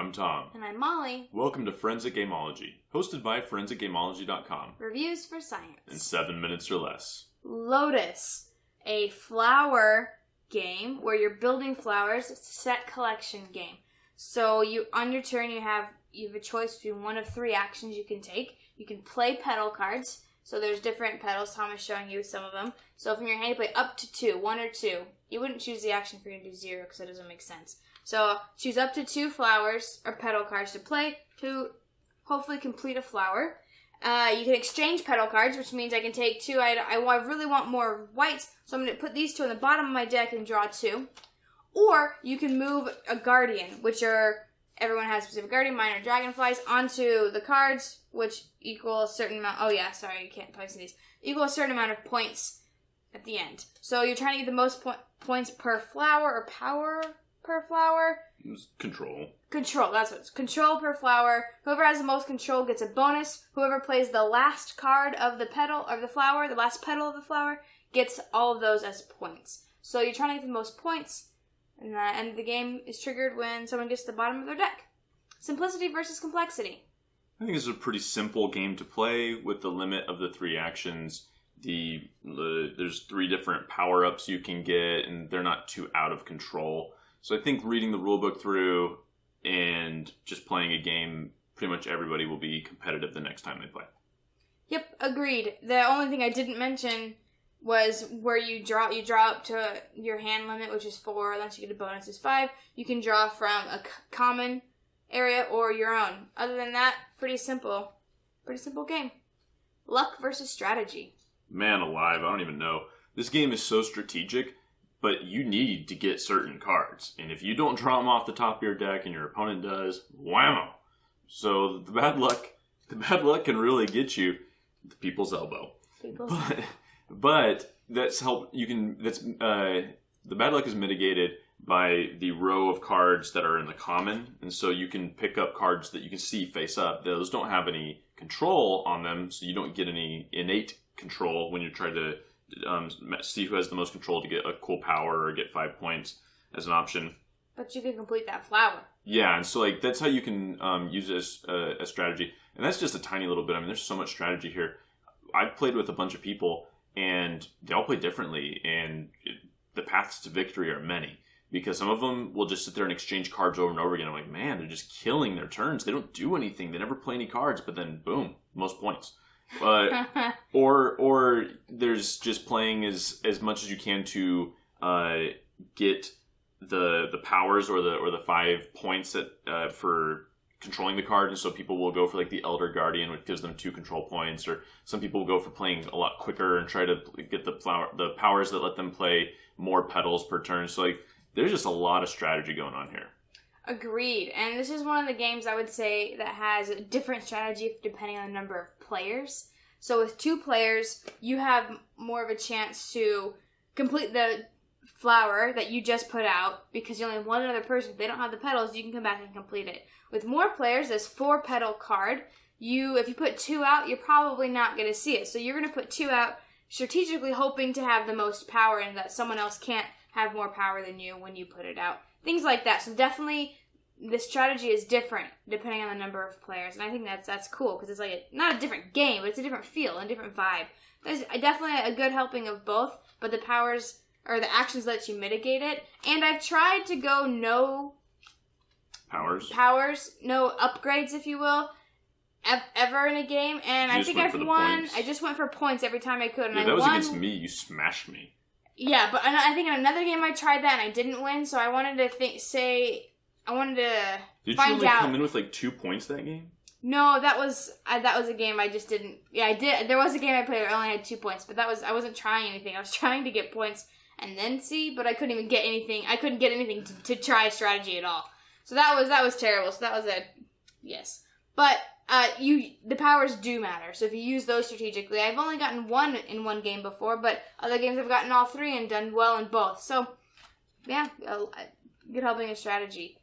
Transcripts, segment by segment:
I'm Tom. And I'm Molly. Welcome to Friends at Gameology, hosted by friends at Gameology.com. Reviews for science. In 7 minutes or less. Lotus, a flower game where you're building flowers. It's a set collection game. So on your turn you have a choice between one of three actions you can take. You can play petal cards. So there's different petals. Tom is showing you some of them. So from your hand you play up to 2, 1 or 2. You wouldn't choose the action if you're going to do 0 because that doesn't make sense. So choose up to 2 flowers or petal cards to play to hopefully complete a flower. You can exchange petal cards, which means I can take 2. I really want more whites, so I'm going to put these 2 on the bottom of my deck and draw 2. Or you can move a guardian, everyone has a specific guardian, mine are dragonflies, onto the cards, which equal a certain amount. Oh yeah, sorry, you can't place these. Equal a certain amount of points at the end. So you're trying to get the most points per flower or power per flower. Control. Control, that's what it's. Control per flower. Whoever has the most control gets a bonus. Whoever plays the last card of the petal of the flower, the last petal of the flower, gets all of those as points. So you're trying to get the most points, and the game is triggered when someone gets to the bottom of their deck. Simplicity versus complexity. I think this is a pretty simple game to play with the limit of the 3 actions. There's 3 different power-ups you can get, and they're not too out of control. So I think reading the rulebook through and just playing a game, pretty much everybody will be competitive the next time they play. Yep, agreed. The only thing I didn't mention was where you draw up to your hand limit, which is 4, unless you get a bonus is 5. You can draw from a common area or your own. Other than that, pretty simple. Pretty simple game. Luck versus strategy. Man alive, I don't even know. This game is so strategic, but you need to get certain cards. And if you don't draw them off the top of your deck and your opponent does, whammo. So the bad luck can really get you the people's elbow. But that's the bad luck is mitigated by the row of cards that are in the common. And so you can pick up cards that you can see face up. Those don't have any control on them, so you don't get any innate control when you try to see who has the most control to get a cool power or get 5 points as an option. But you can complete that flower. Yeah, and so that's how you can use it as a strategy. And that's just a tiny little bit. I mean, there's so much strategy here. I've played with a bunch of people, and they all play differently, and the paths to victory are many. Because some of them will just sit there and exchange cards over and over again. I'm like, man, they're just killing their turns. They don't do anything. They never play any cards, but then boom, most points. Or there's just playing as much as you can to get the powers or the 5 points that for controlling the card, and so people will go for like the Elder Guardian, which gives them 2 control points, or some people will go for playing a lot quicker and try to get the powers that let them play more petals per turn. So like there's just a lot of strategy going on here. Agreed. And this is one of the games I would say that has a different strategy depending on the number of players. So with 2 players, you have more of a chance to complete the flower that you just put out because you only have one other person. If they don't have the petals, you can come back and complete it. With more players, this 4-petal card, if you put 2 out, you're probably not going to see it. So you're going to put 2 out strategically hoping to have the most power and that someone else can't have more power than you when you put it out. Things like that. So definitely the strategy is different depending on the number of players. And I think that's cool because it's like not a different game, but it's a different feel and different vibe. There's definitely a good helping of both, but the powers or the actions let you mitigate it. And I've tried to go no powers, no upgrades, if you will, ever in a game. And I think I've won. I just went for points every time I could. And that was against me. You smashed me. Yeah, but I think in another game I tried that and I didn't win, so I wanted to find out. Did you only come in with like 2 points that game? No, that was a game I just didn't. Yeah, I did. There was a game I played where I only had 2 points, but I wasn't trying anything. I was trying to get points and then see, but I couldn't even get anything. I couldn't get anything to try strategy at all. So that was terrible. So that was a yes. But the powers do matter. So if you use those strategically, I've only gotten 1 in one game before, but other games I've gotten all 3 and done well in both. So yeah, good helping of strategy.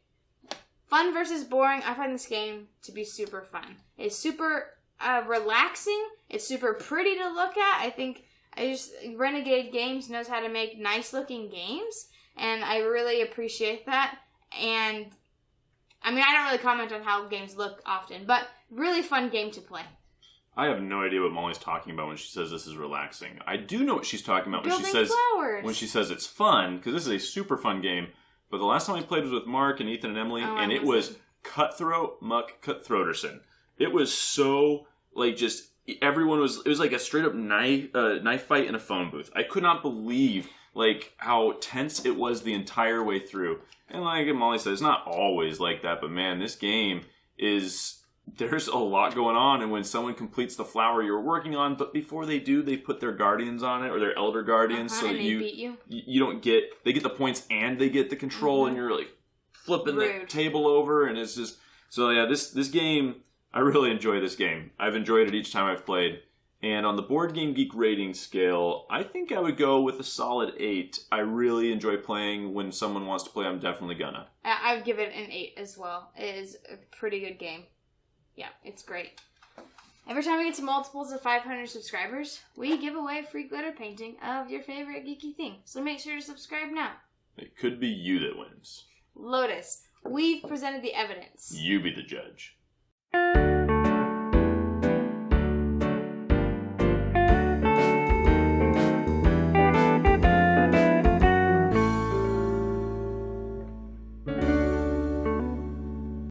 Fun versus boring. I find this game to be super fun. It's super relaxing. It's super pretty to look at. I think Renegade Games knows how to make nice looking games, and I really appreciate that. And I mean, I don't really comment on how games look often, but really fun game to play. I have no idea what Molly's talking about when she says this is relaxing. I do know what she's talking about Building flowers. when she says it's fun, because this is a super fun game. But the last time I played was with Mark and Ethan and Emily, and it was cutthroat muck cutthroaterson. It was so, like, just, it was like a straight up knife fight in a phone booth. I could not believe, like, how tense it was the entire way through. And like Molly said, it's not always like that, but man, this game there's a lot going on, and when someone completes the flower you're working on, but before they do, they put their guardians on it, or their elder guardians, so that you don't they get the points and they get the control, and you're like flipping the table over, and it's just, so yeah, this game, I really enjoy this game. I've enjoyed it each time I've played, and on the Board Game Geek rating scale, I think I would go with a solid 8. I really enjoy playing. When someone wants to play, I'm definitely gonna. I would give it an 8 as well. It is a pretty good game. Yeah, it's great. Every time we get to multiples of 500 subscribers, we give away a free glitter painting of your favorite geeky thing. So make sure to subscribe now. It could be you that wins. Lotus, we've presented the evidence. You be the judge.